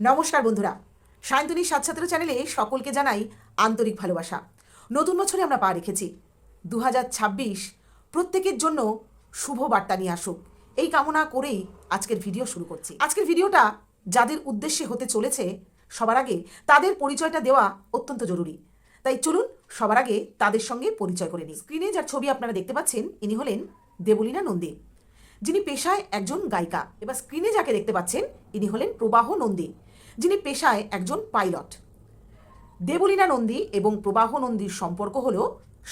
নমস্কার বন্ধুরা, সায়ন্তনীর সাতছাত্র চ্যানেলে সকলকে জানাই আন্তরিক ভালোবাসা। নতুন বছরে আমরা পা রেখেছি। 2026 প্রত্যেকের জন্য শুভ বার্তা নিয়ে আসুক, এই কামনা করেই আজকের ভিডিও শুরু করছি। আজকের ভিডিওটা যাদের উদ্দেশ্যে হতে চলেছে, সবার আগে তাদের পরিচয়টা দেওয়া অত্যন্ত জরুরি। তাই চলুন সবার আগে তাদের সঙ্গে পরিচয় করে নিই। স্ক্রিনে যার ছবি আপনারা দেখতে পাচ্ছেন, ইনি হলেন দেবলীনা নন্দী, যিনি পেশায় একজন গায়িকা। এবার স্ক্রিনে যাকে দেখতে পাচ্ছেন, ইনি হলেন প্রবাহ নন্দী, যিনি পেশায় একজন পাইলট। দেবলীনা নন্দী এবং প্রবাহ নন্দীর সম্পর্ক হলো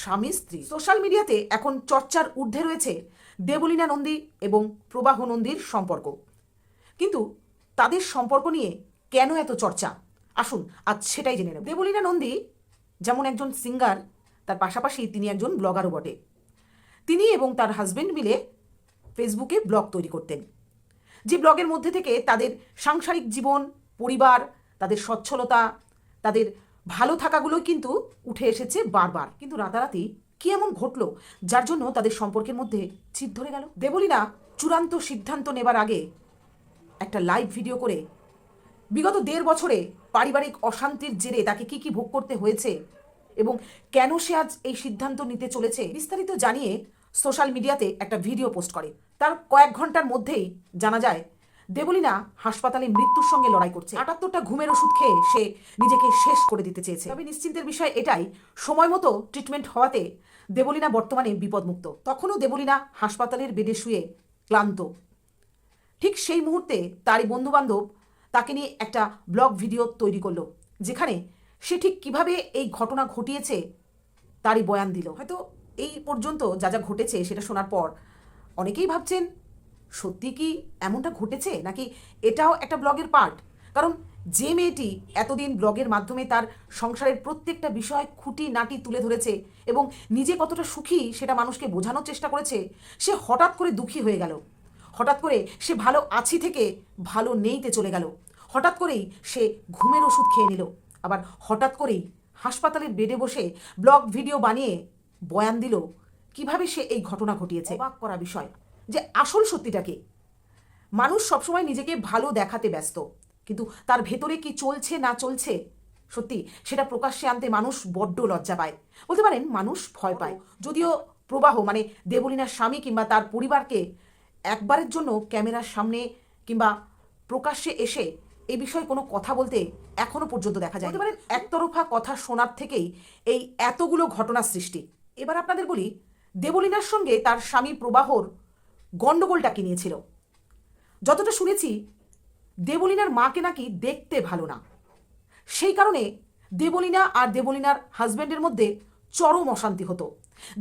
স্বামী স্ত্রী। সোশ্যাল মিডিয়াতে এখন চর্চার ঊর্ধ্বে রয়েছে দেবলীনা নন্দী এবং প্রবাহ নন্দীর সম্পর্ক। কিন্তু তাদের সম্পর্ক নিয়ে কেন এত চর্চা, আসুন আজ সেটাই জেনে নেব। দেবলীনা নন্দী যেমন একজন সিঙ্গার, তার পাশাপাশি তিনি একজন ব্লগারও বটে। তিনি এবং তার হাজবেন্ড মিলে ফেসবুকে ব্লগ তৈরি করতেন, যে ব্লগের মধ্যে থেকে তাদের সাংসারিক জীবন, পরিবার, তাদের সচ্ছলতা, তাদের ভালো থাকাগুলোই কিন্তু উঠে এসেছে বারবার। কিন্তু রাতারাতি কি এমন ঘটলো যার জন্য তাদের সম্পর্কের মধ্যে ছিদ ধরে গেল? দেবলীনা চূড়ান্ত সিদ্ধান্ত নেবার আগে একটা লাইভ ভিডিও করে বিগত 1.5 বছরে পারিবারিক অশান্তির জেরে তাকে কি কি ভোগ করতে হয়েছে এবং কেন সে আজ এই সিদ্ধান্ত নিতে চলেছে বিস্তারিত জানিয়ে সোশ্যাল মিডিয়াতে একটা ভিডিও পোস্ট করে। তার কয়েক ঘন্টার মধ্যেই জানা যায় দেবলীনা হাসপাতালে মৃত্যুর সঙ্গে লড়াই করছে। 78টা ঘুমের ওষুধ খেয়ে সে নিজেকে শেষ করে দিতে চেয়েছে। তবে নিশ্চিন্তের বিষয় এটাই, সময় মতো ট্রিটমেন্ট হওয়াতে দেবলীনা বর্তমানে বিপদমুক্ত। তখনও দেবলীনা হাসপাতালের বেডে শুয়ে ক্লান্ত। ঠিক সেই মুহূর্তে তারই বন্ধুবান্ধব তাকে নিয়ে একটা ব্লগ ভিডিও তৈরি করলো, যেখানে সে ঠিক কিভাবে এই ঘটনা ঘটিয়েছে তারই বয়ান দিল। হয়তো এই পর্যন্ত যা যা ঘটেছে সেটা শোনার পর অনেকেই ভাবছেন সত্যি কি এমনটা ঘটেছে, নাকি এটাও একটা ব্লগের পার্ট। কারণ যে মেয়েটি এতদিন ব্লগের মাধ্যমে তার সংসারের প্রত্যেকটা বিষয় খুঁটিনাটি তুলে ধরেছে এবং নিজে কতটা সুখী সেটা মানুষকে বোঝানোর চেষ্টা করেছে, সে হঠাৎ করে দুঃখী হয়ে গেল। হঠাৎ করে সে ভালো আছি থেকে ভালো নেইতে চলে গেল। হঠাৎ করেই সে ঘুমের ওষুধ খেয়ে নিল। আবার হঠাৎ করেই হাসপাতালের বেডে বসে ব্লগ ভিডিও বানিয়ে বয়ান দিল কিভাবে সে এই ঘটনা ঘটিয়েছে। অবাক করা বিষয় যে আসল সত্যিটা কি। মানুষ সবসময় নিজেকে ভালো দেখাতে ব্যস্ত, কিন্তু তার ভেতরে কি চলছে না চলছে সত্যি সেটা প্রকাশ্যে আনতে মানুষ বড্ড লজ্জা পায়, বলতে পারেন মানুষ ভয় পায়। যদিও প্রবাহ মানে দেবলীনার স্বামী কিংবা তার পরিবারকে একবারের জন্য ক্যামেরার সামনে কিংবা প্রকাশ্যে এসে এই বিষয়ে কোনো কথা বলতে এখনো পর্যন্ত দেখা যায়। বলতে পারেন একতরফা কথা শোনার থেকেই এই এতগুলো ঘটনা সৃষ্টি। এবার আপনাদের বলি দেবলীনার সঙ্গে তার স্বামী প্রবাহর গণ্ডগোলটা কি নিয়েছিল। যতটা শুনেছি দেবলীনার মাকে নাকি দেখতে ভালো না, সেই কারণে দেবলীনা আর দেবলীনার হাজব্যান্ডের মধ্যে চরম অশান্তি হতো।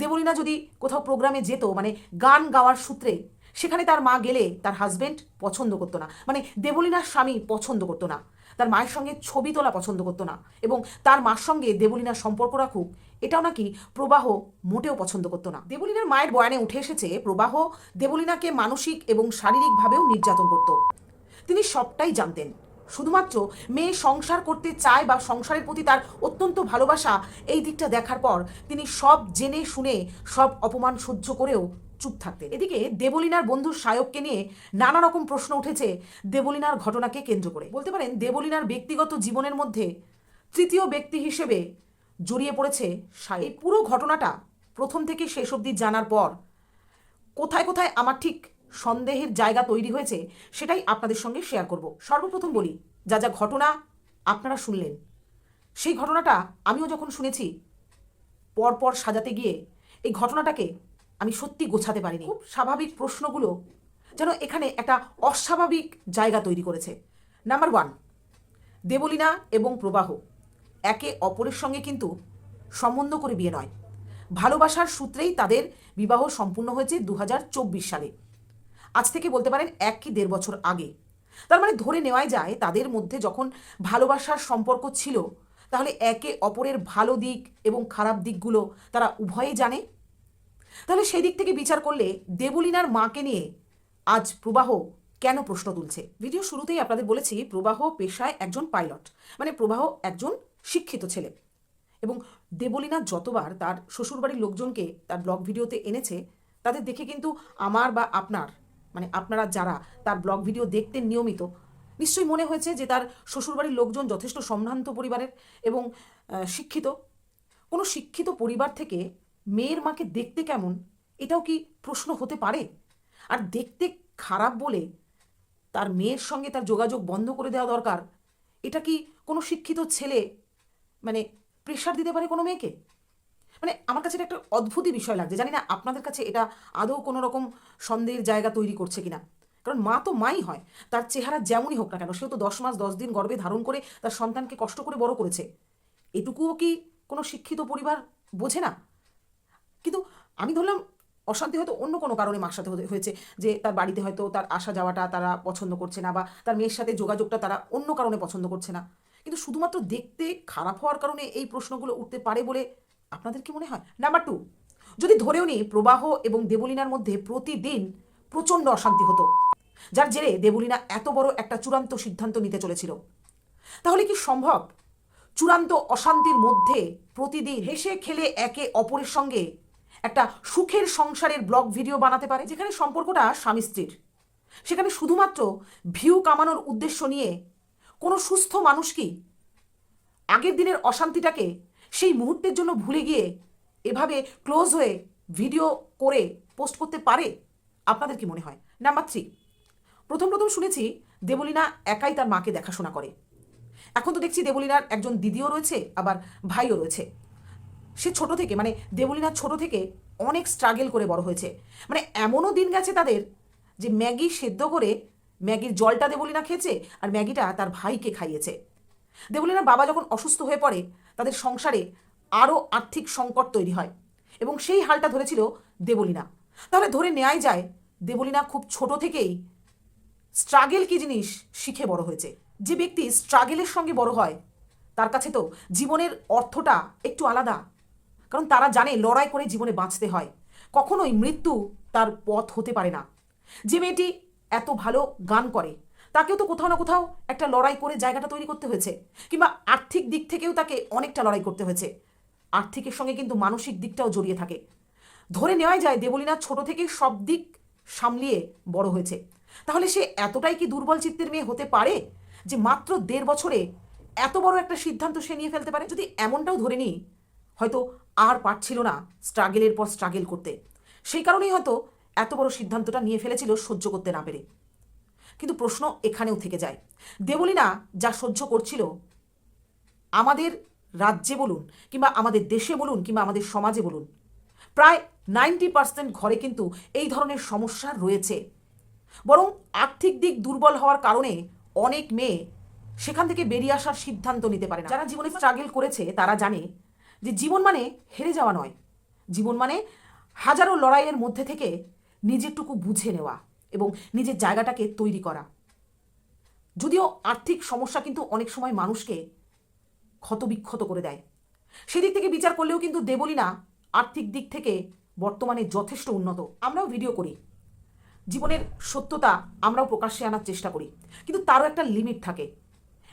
দেবলীনা যদি কোথাও প্রোগ্রামে যেত, মানে গান গাওয়ার সূত্রে, সেখানে তার মা গেলে তার হাজব্যান্ড পছন্দ করতো না, মানে দেবলীনার স্বামী পছন্দ করতো না। তার মায়ের সঙ্গে ছবি তোলা পছন্দ করতো না এবং তার মার সঙ্গে দেবলীনার সম্পর্ক রাখুক এটাও নাকি প্রবাহ মোটেও পছন্দ করতো না। দেবলীনার মায়ের বয়ানে উঠে এসেছে প্রবাহ দেবলীনাকে মানসিক এবং শারীরিকভাবেও নির্যাতন করত। তিনি সবটাই জানতেন, শুধুমাত্র মেয়ে সংসার করতে চায় বা সংসারের প্রতি তার অত্যন্ত ভালোবাসা, এই দিকটা দেখার পর তিনি সব জেনে শুনে সব অপমান সহ্য করেও চুপ থাকতেন। এদিকে দেবলীনার বন্ধু সায়ককে নিয়ে নানা রকম প্রশ্ন উঠেছে দেবলীনার ঘটনাকে কেন্দ্র করে। বলতে পারেন দেবলীনার ব্যক্তিগত জীবনের মধ্যে তৃতীয় ব্যক্তি হিসেবে জড়িয়ে পড়েছে সায়ক। এই পুরো ঘটনাটা প্রথম থেকে শেষ অবধি জানার পর কোথায় কোথায় আমার ঠিক সন্দেহের জায়গা তৈরি হয়েছে সেটাই আপনাদের সঙ্গে শেয়ার করব। সর্বপ্রথম বলি, যা যা ঘটনা আপনারা শুনলেন সেই ঘটনাটা আমিও যখন শুনেছি পরপর সাজাতে গিয়ে এই ঘটনাটাকে আমি সত্যি গোছাতে পারিনি। খুব স্বাভাবিক প্রশ্নগুলো যেন এখানে একটা অস্বাভাবিক জায়গা তৈরি করেছে। নাম্বার 1, দেবলীনা এবং প্রবাহ একে অপরের সঙ্গে কিন্তু সম্বন্ধ করে বিয়ে নয়, ভালোবাসার সূত্রেই তাদের বিবাহ সম্পূর্ণ হয়েছে 2024 সালে। আজ থেকে বলতে পারেন 1 কি 1.5 বছর আগে। তার মানে ধরে নেওয়াই যায় তাদের মধ্যে যখন ভালোবাসার সম্পর্ক ছিল, তাহলে একে অপরের ভালো দিক এবং খারাপ দিকগুলো তারা উভয়েই জানে। তাহলে সেই দিক থেকে বিচার করলে দেবলীনার মাকে নিয়ে আজ প্রবাহ কেন প্রশ্ন তুলছে। ভিডিও শুরুতেই আপনাদের বলেছি প্রবাহ পেশায় একজন পাইলট, মানে প্রবাহ একজন শিক্ষিত ছেলে। এবং দেবলীনা যতবার তার শ্বশুরবাড়ির লোকজনকে তার ব্লগ ভিডিওতে এনেছে, তাদের দেখে কিন্তু আমার বা আপনার, মানে আপনারা যারা তার ব্লগ ভিডিও দেখতেন নিয়মিত, নিশ্চয়ই মনে হয়েছে যে তার শ্বশুরবাড়ির লোকজন যথেষ্ট সম্ভ্রান্ত পরিবারের এবং শিক্ষিত। কোনো শিক্ষিত পরিবার থেকে মেয়ের মাকে দেখতে কেমন, এটাও কি প্রশ্ন হতে পারে? আর দেখতে খারাপ বলে তার মেয়ের সঙ্গে তার যোগাযোগ বন্ধ করে দেওয়া দরকার, এটা কি কোনো শিক্ষিত ছেলে মানে প্রেশার দিতে পারে কোনো মেয়েকে? মানে আমার কাছে এটা একটা অদ্ভুতই বিষয় লাগছে। জানি না আপনাদের কাছে এটা আদৌ কোনো রকম সন্দেহের জায়গা তৈরি করছে কিনা। কারণ মা তো মাই হয়, তার চেহারা যেমনই হোক না কেন, সেও তো 10 মাস 10 দিন গর্ভে ধারণ করে তার সন্তানকে কষ্ট করে বড় করেছে। এটুকুও কি কোনো শিক্ষিত পরিবার বোঝে না? কিন্তু আমি ধরলাম অশান্তি হয়তো অন্য কোনো কারণে মার সাথে হয়েছে, যে তার বাড়িতে হয়তো তার আসা যাওয়াটা তারা পছন্দ করছে না, বা তার মেয়ের সাথে যোগাযোগটা তারা অন্য কারণে পছন্দ করছে না। কিন্তু শুধুমাত্র দেখতে খারাপ হওয়ার কারণে এই প্রশ্নগুলো উঠতে পারে বলে আপনাদের কি মনে হয়? নাম্বার 2, যদি ধরেও নিই প্রবাহ এবং দেবলীনার মধ্যে প্রতিদিন প্রচণ্ড অশান্তি হতো, যার জেরে দেবলীনা এত বড় একটা চূড়ান্ত সিদ্ধান্ত নিতে চলেছিল, তাহলে কি সম্ভব চূড়ান্ত অশান্তির মধ্যে প্রতিদিন হেসে খেলে একে অপরের সঙ্গে একটা সুখের সংসারের ব্লগ ভিডিও বানাতে পারে, যেখানে সম্পর্কটা স্বামী স্ত্রীর, সেখানে শুধুমাত্র ভিউ কামানোর উদ্দেশ্য নিয়ে কোনো সুস্থ মানুষ কি আগের দিনের অশান্তিটাকে সেই মুহূর্তের জন্য ভুলে গিয়ে এভাবে ক্লোজ হয়ে ভিডিও করে পোস্ট করতে পারে? আপনাদের কি মনে হয়? নাম্বার 3, প্রথম প্রথম শুনেছি দেবলীনা একাই তার মাকে দেখাশোনা করে। এখন তো দেখছি দেবলীনার একজন দিদিও রয়েছে, আবার ভাইও রয়েছে। সে ছোট থেকে মানে দেবলীনা ছোট থেকে অনেক স্ট্রাগল করে বড় হয়েছে। মানে এমনও দিন গেছে তাদের যে ম্যাগি সেদ্ধ করে ম্যাগির জলটা দেবলীনা খেয়েছে আর ম্যাগিটা তার ভাইকে খাইয়েছে। দেবলীনার বাবা যখন অসুস্থ হয়ে পড়ে, তাদের সংসারে আরও আর্থিক সংকট তৈরি হয় এবং সেই হালটা ধরেছিল দেবলীনা। তাহলে ধরে নেওয়াই যায় দেবলীনা খুব ছোট থেকেই স্ট্রাগেল কি জিনিস শিখে বড় হয়েছে। যে ব্যক্তি স্ট্রাগেলের সঙ্গে বড় হয়, তার কাছে তো জীবনের অর্থটা একটু আলাদা। কারণ তারা জানে লড়াই করে জীবনে বাঁচতে হয়, কখনোই মৃত্যু তার পথ হতে পারে না। যে মেয়েটি এত ভালো গান করে, তাকেও তো কোথাও না কোথাও একটা লড়াই করে জায়গাটা তৈরি করতে হয়েছে, কিংবা আর্থিক দিক থেকেও তাকে অনেকটা লড়াই করতে হয়েছে। আর্থিকের সঙ্গে কিন্তু মানসিক দিকটাও জড়িয়ে থাকে। ধরে নেওয়াই যায় দেবলীনা ছোট থেকেই সব দিক সামলিয়ে বড় হয়েছে। তাহলে সে এতটাই কি দুর্বল চিত্তের মেয়ে হতে পারে যে মাত্র 1.5 বছরে এত বড় একটা সিদ্ধান্ত সে নিয়ে ফেলতে পারে? যদি এমনটাও ধরে নিই, হয়তো আর পারছিল না স্ট্রাগেলের পর স্ট্রাগেল করতে, সেই কারণেই হয়তো এত বড় সিদ্ধান্তটা নিয়ে ফেলেছিল সহ্য করতে না পেরে। কিন্তু প্রশ্ন এখানেও থেকে যায়, দেবলীনা যা সহ্য করছিল, আমাদের রাজ্যে বলুন কিংবা আমাদের দেশে বলুন কিংবা আমাদের সমাজে বলুন, প্রায় 90% ঘরে কিন্তু এই ধরনের সমস্যা রয়েছে। বরং আর্থিক দিক দুর্বল হওয়ার কারণে অনেক মেয়ে সেখান থেকে বেরিয়ে আসার সিদ্ধান্ত নিতে পারে না। যারা জীবনে স্ট্রাগল করেছে তারা জানে যে জীবন মানে হেরে যাওয়া নয়, জীবন মানে হাজারো লড়াইয়ের মধ্যে থেকে নিজেরটুকু বুঝে নেওয়া এবং নিজের জায়গাটাকে তৈরি করা। যদিও আর্থিক সমস্যা কিন্তু অনেক সময় মানুষকে ক্ষতবিক্ষত করে দেয়, সেদিক থেকে বিচার করলেও কিন্তু দেবলীনা আর্থিক দিক থেকে বর্তমানে যথেষ্ট উন্নত। আমরাও ভিডিও করি, জীবনের সত্যতা আমরাও প্রকাশ্যে আনার চেষ্টা করি, কিন্তু তারও একটা লিমিট থাকে।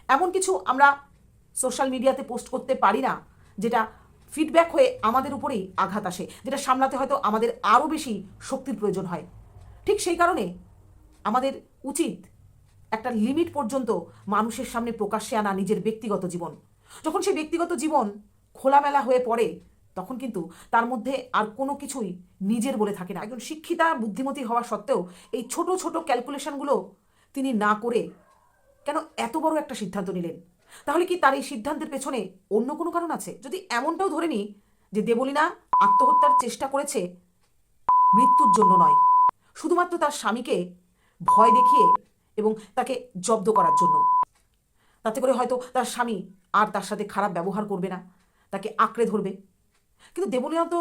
এমন কিছু আমরা সোশ্যাল মিডিয়াতে পোস্ট করতে পারি না যেটা ফিডব্যাক হয়ে আমাদের উপরেই আঘাত আসে, যেটা সামলাতে হয়তো আমাদের আরও বেশি শক্তির প্রয়োজন হয়। ঠিক সেই কারণে আমাদের উচিত একটা লিমিট পর্যন্ত মানুষের সামনে প্রকাশ্যে আনা নিজের ব্যক্তিগত জীবন। যখন সেই ব্যক্তিগত জীবন খোলামেলা হয়ে পড়ে, তখন কিন্তু তার মধ্যে আর কোনো কিছুই নিজের বলে থাকে না। একজন শিক্ষিতা বুদ্ধিমতী হওয়া সত্ত্বেও এই ছোট ছোট ক্যালকুলেশনগুলো তিনি না করে কেন এত বড় একটা সিদ্ধান্ত নিলেন? তাহলে কি তার এই সিদ্ধান্তের পেছনে অন্য কোনো কারণ আছে? যদি এমনটাও ধরে নিই যে দেবলীনা আত্মহত্যার চেষ্টা করেছে মৃত্যুর জন্য নয়, শুধুমাত্র তার স্বামীকে ভয় দেখিয়ে এবং তাকে জব্দ করার জন্য, তাতে করে হয়তো তার স্বামী আর তার সাথে খারাপ ব্যবহার করবে না, তাকে আঁকড়ে ধরবে। কিন্তু দেবলীনা তো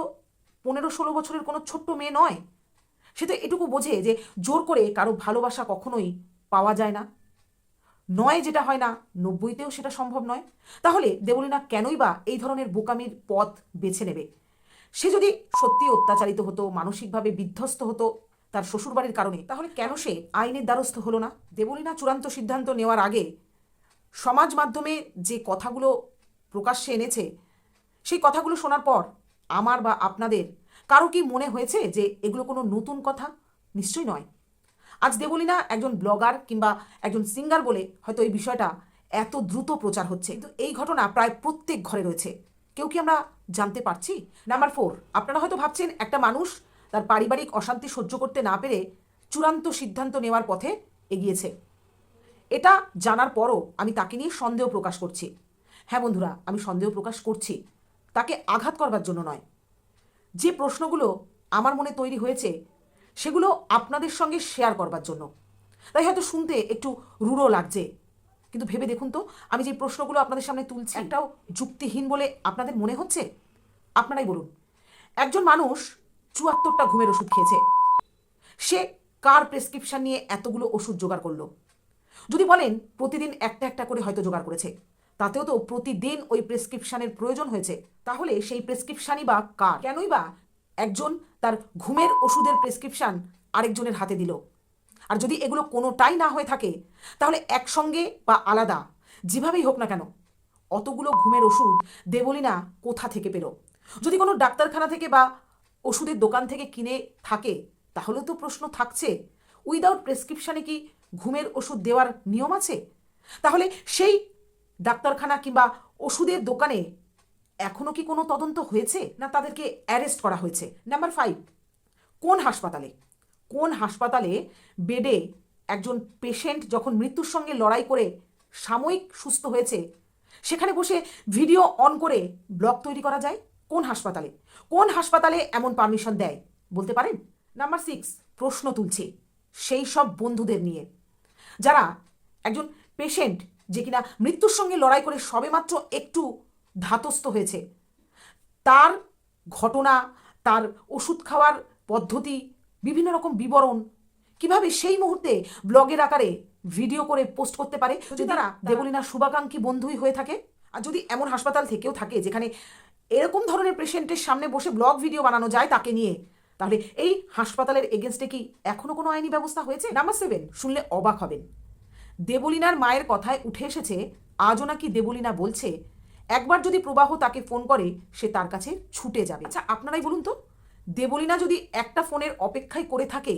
15-16 বছরের কোনো ছোট্ট মেয়ে নয়। সে তো এটুকু বোঝে যে জোর করে কারো ভালোবাসা কখনোই পাওয়া যায় না, নয় যেটা হয় না 90তেও সেটা সম্ভব নয়। তাহলে দেবলীনা কেনই বা এই ধরনের বোকামির পথ বেছে নেবে? সে যদি সত্যি অত্যাচারিত হতো, মানসিকভাবে বিধ্বস্ত হতো তার শ্বশুরবাড়ির কারণে, তাহলে কেন সে আইনের দ্বারস্থ হলো না? দেবলীনা চূড়ান্ত সিদ্ধান্ত নেওয়ার আগে সমাজ মাধ্যমে যে কথাগুলো প্রকাশ্যে এনেছে, সেই কথাগুলো শোনার পর আমার বা আপনাদের কারো কি মনে হয়েছে যে এগুলো কোনো নতুন কথা? নিশ্চয়ই নয়। আজ দেবলীনা একজন ব্লগার কিংবা একজন সিঙ্গার বলে হয়তো এই বিষয়টা এত দ্রুত প্রচার হচ্ছে, কিন্তু এই ঘটনা প্রায় প্রত্যেক ঘরে রয়েছে। কেউ কি আমরা জানতে পারছি? নাম্বার 4, আপনারা হয়তো ভাবছেন একটা মানুষ তার পারিবারিক অশান্তি সহ্য করতে না পেরে চূড়ান্ত সিদ্ধান্ত নেওয়ার পথে এগিয়েছে। এটা জানার পরও আমি তাকে নিয়ে সন্দেহ প্রকাশ করছি। হ্যাঁ বন্ধুরা, আমি সন্দেহ প্রকাশ করছি, তাকে আঘাত করবার জন্য নয়। যে প্রশ্নগুলো আমার মনে তৈরি হয়েছে সেগুলো আপনাদের সঙ্গে শেয়ার করবার জন্য। তাই হয়তো শুনতে একটু রূঢ় লাগছে, কিন্তু ভেবে দেখুন তো, আমি যে প্রশ্নগুলো আপনাদের সামনে তুলছি একটাও যুক্তিহীন বলে আপনাদের মনে হচ্ছে? আপনারাই বলুন। একজন মানুষ ৭৪টা ঘুমের ওষুধ খেয়েছে, সে কার প্রেসক্রিপশন নিয়ে এতগুলো ওষুধ জোগাড় করলো? যদি বলেন প্রতিদিন একটা একটা করে হয়তো জোগাড় করেছে, তাতেও তো প্রতিদিন ওই প্রেসক্রিপশনের প্রয়োজন হয়েছে। তাহলে সেই প্রেসক্রিপশনই বা কার? কেনই বা একজন তার ঘুমের ওষুধের প্রেসক্রিপশন আরেকজনের হাতে দিল? আর যদি এগুলো কোনোটাই না হয়ে থাকে, তাহলে একসঙ্গে বা আলাদা যেভাবেই হোক না কেন অতগুলো ঘুমের ওষুধ দেবলীনা কোথা থেকে পেল? যদি কোনো ডাক্তারখানা থেকে বা ওষুধের দোকান থেকে কিনে থাকে, তাহলে তো প্রশ্ন থাকছে, উইদাউট প্রেসক্রিপশানে কি ঘুমের ওষুধ দেওয়ার নিয়ম আছে? তাহলে সেই ডাক্তারখানা কিংবা ওষুধের দোকানে এখনও কি কোনো তদন্ত হয়েছে, না তাদেরকে অ্যারেস্ট করা হয়েছে? নাম্বার 5, কোন হাসপাতালে বেডে একজন পেশেন্ট যখন মৃত্যুর সঙ্গে লড়াই করে সাময়িক সুস্থ হয়েছে, সেখানে বসে ভিডিও অন করে ব্লগ তৈরি করা যায়? কোন হাসপাতালে এমন পারমিশন দেয় বলতে পারেন? নাম্বার 6, প্রশ্ন তুলছে সেই সব বন্ধুদের নিয়ে যারা একজন পেশেন্ট যে কিনা মৃত্যুর সঙ্গে লড়াই করে সবেমাত্র একটু ধাতস্থ হয়েছে, তার ঘটনা, তার ওষুধ খাওয়ার পদ্ধতি, বিভিন্ন রকম বিবরণ কিভাবে সেই মুহূর্তে ব্লগের আকারে ভিডিও করে পোস্ট করতে পারে, যদি তারা দেবলীনার শুভাকাঙ্ক্ষী বন্ধুই হয়ে থাকে। আর যদি এমন হাসপাতাল থেকেও থাকে যেখানে এরকম ধরনের পেশেন্টের সামনে বসে ব্লগ ভিডিও বানানো যায় তাকে নিয়ে, তাহলে এই হাসপাতালের এগেনস্টে কি এখনো কোনো আইনি ব্যবস্থা হয়েছে? নাম্বার 7, শুনলে অবাক হবেন, দেবলীনার মায়ের কথায় উঠে এসেছে আজও নাকি দেবলীনা বলছে একবার যদি প্রবাহ তাকে ফোন করে সে তার কাছে ছুটে যাবে। আচ্ছা আপনারাই বলুন তো, দেবলীনা যদি একটা ফোনের অপেক্ষায় করে থাকে,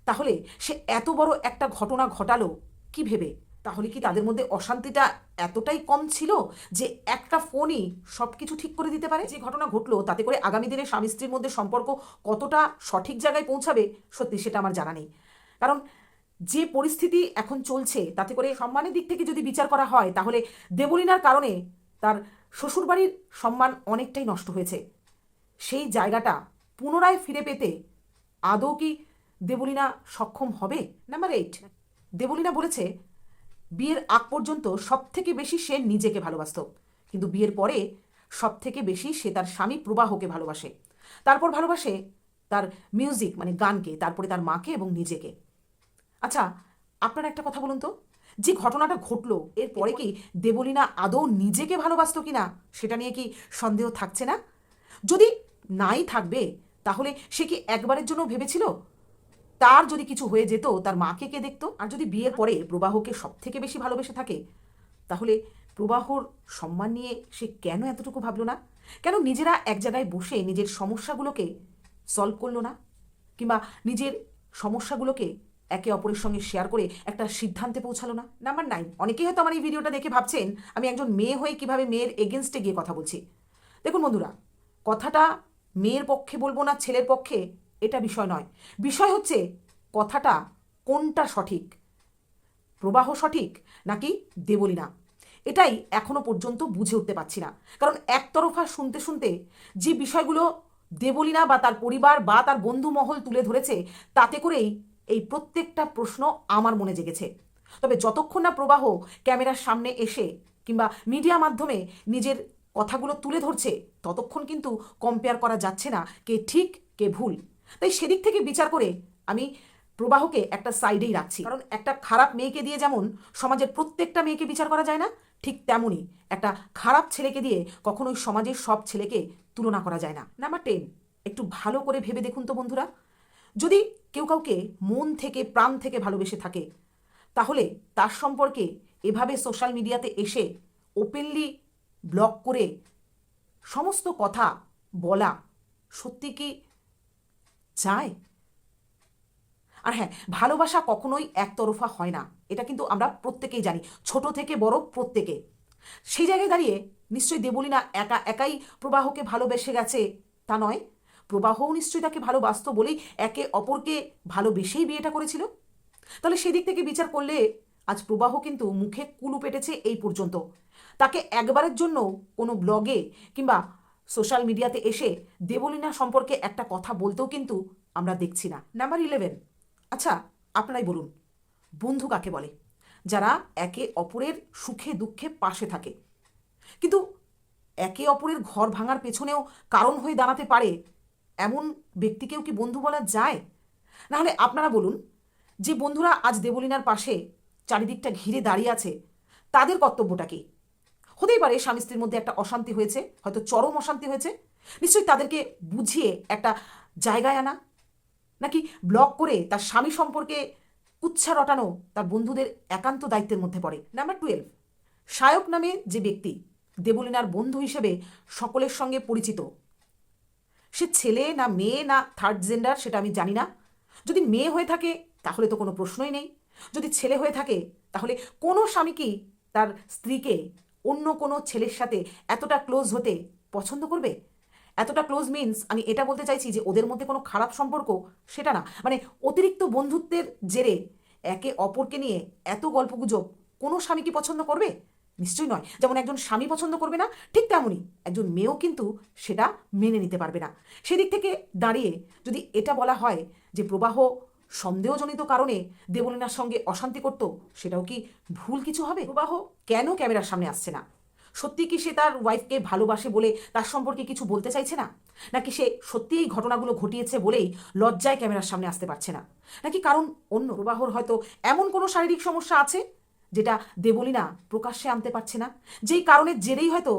তাহলে সে এত বড় একটা ঘটনা ঘটালো কি ভেবে? তাহলে কি তাদের মধ্যে অশান্তিটা এতটাই কম ছিল যে একটা ফোনই সব কিছু ঠিক করে দিতে পারে? যে ঘটনা ঘটলো তাতে করে আগামী দিনে স্বামী স্ত্রীর মধ্যে সম্পর্ক কতটা সঠিক জায়গায় পৌঁছাবে সত্যি সেটা আমার জানা নেই। কারণ যে পরিস্থিতি এখন চলছে তাতে করে সম্মানের দিক থেকে যদি বিচার করা হয়, তাহলে দেবলীনার কারণে তার শ্বশুরবাড়ির সম্মান অনেকটাই নষ্ট হয়েছে। সেই জায়গাটা পুনরায় ফিরে পেতে আদৌ কি দেবলীনা সক্ষম হবে? নাম্বার 8, দেবলীনা বলেছে বিয়ের আগ পর্যন্ত সব থেকে বেশি সে নিজেকে ভালোবাসত, কিন্তু বিয়ের পরে সব থেকে বেশি সে তার স্বামী প্রবাহকে ভালোবাসে, তারপর ভালোবাসে তার মিউজিক মানে গানকে, তারপরে তার মাকে এবং নিজেকে। আচ্ছা আপনারা একটা কথা বলুন তো, যে ঘটনাটা ঘটলো এরপরে কি দেবলীনা আদৌ নিজেকে ভালোবাসত কিনা সেটা নিয়ে কি সন্দেহ থাকছে না? যদি নাই থাকবে, তাহলে সে কি একবারের জন্য ভেবেছিল তার যদি কিছু হয়ে যেত তার মাকে কে দেখতো? আর যদি বিয়ের পরে প্রবাহকে সব থেকে বেশি ভালোবেসে থাকে, তাহলে প্রবাহর সম্মান নিয়ে সে কেন এতটুকু ভাবলো না? কেন নিজেরা এক জায়গায় বসে নিজের সমস্যাগুলোকে সলভ করলো না, কিংবা নিজের সমস্যাগুলোকে একে অপরের সঙ্গে শেয়ার করে একটা সিদ্ধান্তে পৌঁছালো না? নাম্বার 9, অনেকেই হয়তো আমার এই ভিডিওটা দেখে ভাবছেন আমি একজন মেয়ে হয়ে কিভাবে মেয়ের এগেনস্টে গিয়ে কথা বলছি। দেখুন বন্ধুরা, কথাটা মেয়ের পক্ষে বলবো না ছেলের পক্ষে এটা বিষয় নয়, বিষয় হচ্ছে কথাটা কোনটা সঠিক, প্রবাহ সঠিক নাকি দেবলীনা? এটাই এখনো পর্যন্ত বুঝে উঠতে পারছি না। কারণ একতরফা শুনতে শুনতে যে বিষয়গুলো দেবলীনা বা তার পরিবার বা তার বন্ধু মহল তুলে ধরেছে, তাতে করেই এই প্রত্যেকটা প্রশ্ন আমার মনে জেগেছে। তবে যতক্ষণ না প্রবাহ ক্যামেরার সামনে এসে কিংবা মিডিয়া মাধ্যমে নিজের কথাগুলো তুলে ধরছে, ততক্ষণ কিন্তু কম্পেয়ার করা যাচ্ছে না কে ঠিক কে ভুল। তাই সেদিক থেকে বিচার করে আমি প্রবাহকে একটা সাইডেই রাখছি। কারণ একটা খারাপ মেয়েকে দিয়ে যেমন সমাজের প্রত্যেকটা মেয়েকে বিচার করা যায় না, ঠিক তেমনই একটা খারাপ ছেলেকে দিয়ে কখনোই সমাজের সব ছেলেকে তুলনা করা যায় না। নাম্বার 10, একটু ভালো করে ভেবে দেখুন তো বন্ধুরা, যদি কেউ কাউকে মন থেকে প্রাণ থেকে ভালোবেসে থাকে, তাহলে তার সম্পর্কে এভাবে সোশ্যাল মিডিয়াতে এসে ওপেনলি ব্লগ করে সমস্ত কথা বলা সত্যি কি চায়? আর হ্যাঁ, ভালোবাসা কখনোই একতরফা হয় না, এটা কিন্তু আমরা প্রত্যেকেই জানি, ছোট থেকে বড় প্রত্যেকে। সেই জায়গায় দাঁড়িয়ে নিশ্চয়ই দেবলীনা একা একাই প্রবাহকে ভালোবেসে গেছে তা নয়, প্রবাহও নিশ্চয়ই তাকে ভালোবাসত বলেই একে অপরকে ভালোবেসেই বিয়েটা করেছিল। তাহলে সেদিক থেকে বিচার করলে আজ প্রবাহ কিন্তু মুখে কুলু পেটেছে এই পর্যন্ত। তাকে একবারের জন্য কোনো ব্লগে কিংবা সোশ্যাল মিডিয়াতে এসে দেবলীনা সম্পর্কে একটা কথা বলতেও কিন্তু আমরা দেখছি না। নাম্বার 11, আচ্ছা আপনারাই বলুন, বন্ধু কাকে বলে? যারা একে অপরের সুখে দুঃখে পাশে থাকে, কিন্তু একে অপরের ঘর ভাঙার পেছনেও কারণ হয়ে দাঁড়াতে পারে এমন ব্যক্তিকেও কি বন্ধু বলা যায়? নাহলে আপনারা বলুন, যে বন্ধুরা আজ দেবলীনার পাশে চারিদিকটা ঘিরে দাঁড়িয়ে আছে, তাদের কর্তব্যটা কি? হতেই পারে স্বামী স্ত্রীর মধ্যে একটা অশান্তি হয়েছে, হয়তো চরম অশান্তি হয়েছে, নিশ্চয়ই তাদেরকে বুঝিয়ে একটা জায়গায় আনা, নাকি ব্লক করে তার স্বামী সম্পর্কে কুচ্ছা রটানো তার বন্ধুদের একান্ত দায়িত্বের মধ্যে পড়ে। নাম্বার 12, সায়ক নামে যে ব্যক্তি দেবলীনার বন্ধু হিসেবে সকলের সঙ্গে পরিচিত, সে ছেলে না মেয়ে না থার্ড জেন্ডার সেটা আমি জানি না। যদি মেয়ে হয়ে থাকে তাহলে তো কোনো প্রশ্নই নেই, যদি ছেলে হয়ে থাকে তাহলে কোনো স্বামী কি তার স্ত্রীকে অন্য কোনো ছেলের সাথে এতটা ক্লোজ হতে পছন্দ করবে? এতটা ক্লোজ মিন্স আমি এটা বলতে চাইছি যে ওদের মধ্যে কোনো খারাপ সম্পর্ক সেটা না, মানে অতিরিক্ত বন্ধুত্বের জেরে একে অপরকে নিয়ে এত গল্পগুজব কোনো স্বামী কি পছন্দ করবে? নিশ্চয়ই নয়। যেমন একজন স্বামী পছন্দ করবে না, ঠিক তেমনই একজন মেয়েও কিন্তু সেটা মেনে নিতে পারবে না। সেদিক থেকে দাঁড়িয়ে যদি এটা বলা হয় যে প্রবাহ সন্দেহজনিত কারণে দেবলীনার সঙ্গে অশান্তি করত, সেটাও কি ভুল কিছু হবে? প্রবাহ কেন ক্যামেরার সামনে আসছে না? সত্যি কি সে তার ওয়াইফকে ভালোবাসে বলে তার সম্পর্কে কিছু বলতে চাইছে না? নাকি সে সত্যি এই ঘটনাগুলো ঘটিয়েছে বলেই লজ্জায় ক্যামেরার সামনে আসতে পারছে না? নাকি কারণ অন্য? প্রবাহর হয়তো এমন কোনো শারীরিক সমস্যা আছে যেটা দেবলীনা প্রকাশ্যে আনতে পারছে না, যেই কারণের জেরেই হয়তো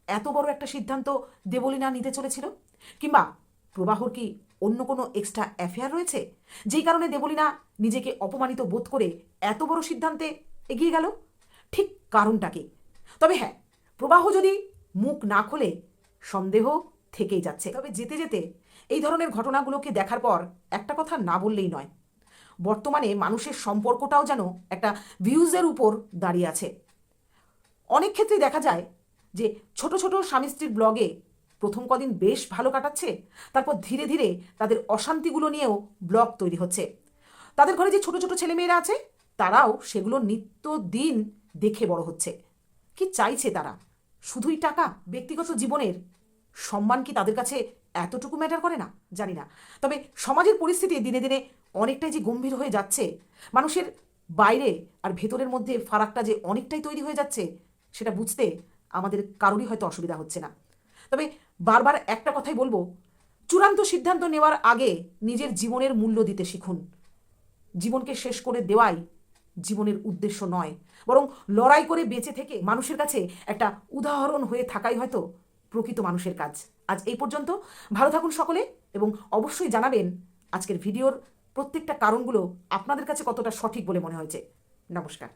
এত বড় একটা সিদ্ধান্ত দেবলীনা নিতে চলেছিল। কিংবা প্রবাহর কি অন্য কোনো এক্সট্রা অ্যাফেয়ার রয়েছে, যেই কারণে দেবলীনা নিজেকে অপমানিত বোধ করে এত বড় সিদ্ধান্তে এগিয়ে গেল? ঠিক কারণটা কি? তবে হ্যাঁ, প্রবাহ যদি মুখ না খোলে সন্দেহ থেকেই যাচ্ছে। তবে যেতে যেতে এই ধরনের ঘটনাগুলোকে দেখার পর একটা কথা না বললেই নয়, বর্তমানে মানুষের সম্পর্কটাও যেন একটা ভিউজের উপর দাঁড়িয়ে আছে। অনেক ক্ষেত্রেই দেখা যায় যে ছোট ছোট স্বামী স্ত্রীর ব্লগে প্রথম কদিন বেশ ভালো কাটাচ্ছে, তারপর ধীরে ধীরে তাদের অশান্তিগুলো নিয়েও ব্লগ তৈরি হচ্ছে। তাদের ঘরে যে ছোট ছোট ছেলেমেয়েরা আছে তারাও সেগুলো নিত্যদিন দেখে বড় হচ্ছে। কি চাইছে তারা? শুধুই টাকা? ব্যক্তিগত জীবনের সম্মান কি তাদের কাছে এতটুকু ম্যাটার করে না? জানি না। তবে সমাজের পরিস্থিতি দিনে দিনে অনেকটাই যে গম্ভীর হয়ে যাচ্ছে, মানুষের বাইরে আর ভেতরের মধ্যে ফারাকটা যে অনেকটাই তৈরি হয়ে যাচ্ছে, সেটা বুঝতে আমাদের কারোরই হয়তো অসুবিধা হচ্ছে না। তবে বারবার একটা কথাই বলবো, চূড়ান্ত সিদ্ধান্ত নেওয়ার আগে নিজের জীবনের মূল্য দিতে শিখুন। জীবনকে শেষ করে দেওয়াই জীবনের উদ্দেশ্য নয়, বরং লড়াই করে বেঁচে থেকে মানুষের কাছে একটা উদাহরণ হয়ে থাকাই হয়তো প্রকৃত মানুষের কাজ। আজ এই পর্যন্ত। ভালো থাকুন সকলে, এবং অবশ্যই জানাবেন আজকের ভিডিওর প্রত্যেকটা কারণগুলো আপনাদের কাছে কতটা সঠিক বলে মনে হয়েছে। নমস্কার।